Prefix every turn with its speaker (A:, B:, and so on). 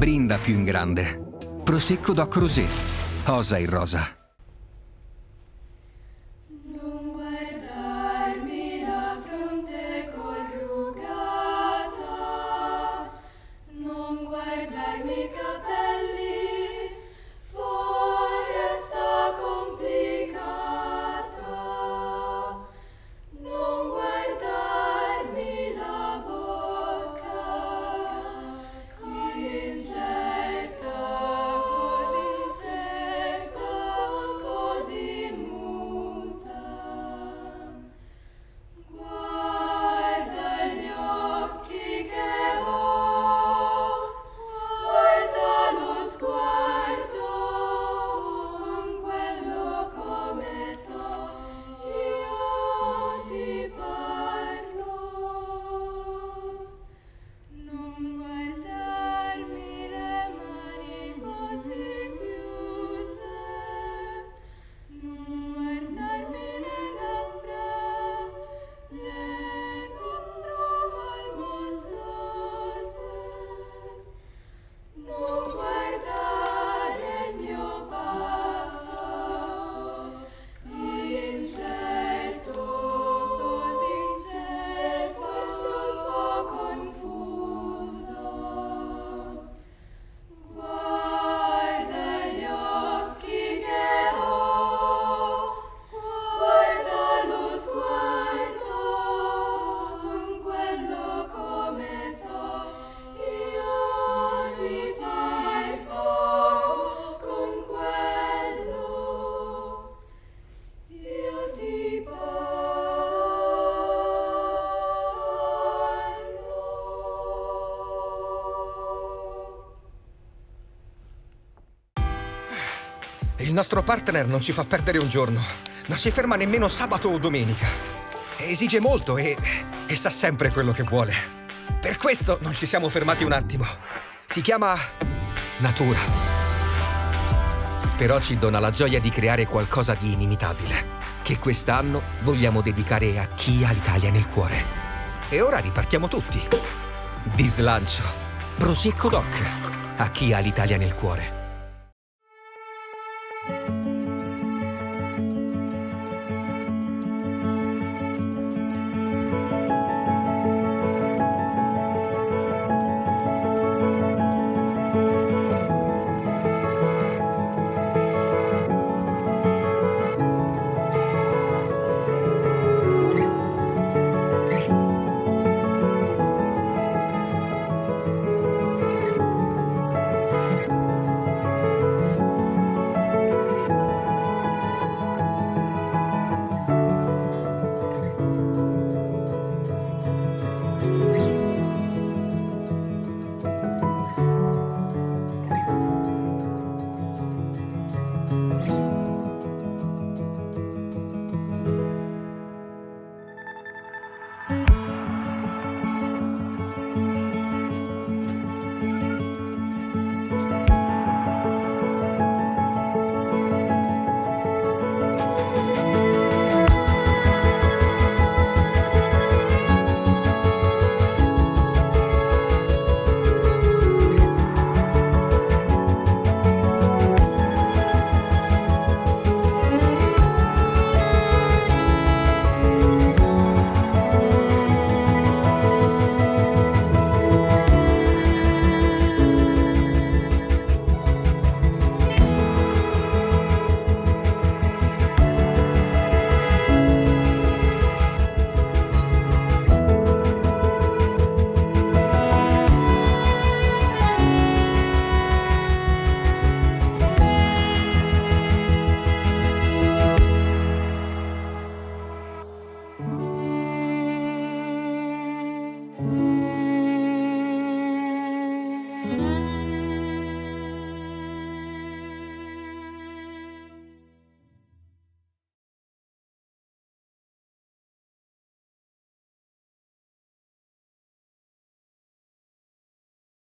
A: Brinda più in grande. Prosecco Doc Rosé. Osa in rosa.
B: Non guardarmi la fronte corrugata, non guardarmi i capelli, foresta complicata, non guardarmi la bocca, così incerta, così muta. Guarda gli occhi che ho, guarda lo sguardo, con quello come so, io ti parlo. Non guardarmi le mani così chiuse, non guardarmi le labbra malmostose, non guardare il mio passo, così incerto, forse un po' confuso. Guarda gli occhi che ho, guarda lo sguardo, con quello come so, io ti parlo, con quello io ti parlo.
C: Il nostro partner non ci fa perdere un giorno. Non si ferma nemmeno sabato o domenica. Esige molto e sa sempre quello che vuole. Per questo non ci siamo fermati un attimo. Si chiama natura. Però ci dona la gioia di creare qualcosa di inimitabile, che quest'anno vogliamo dedicare a chi ha l'Italia nel cuore. E ora ripartiamo tutti. Di slancio. Prosecco Doc. A chi ha l'Italia nel cuore.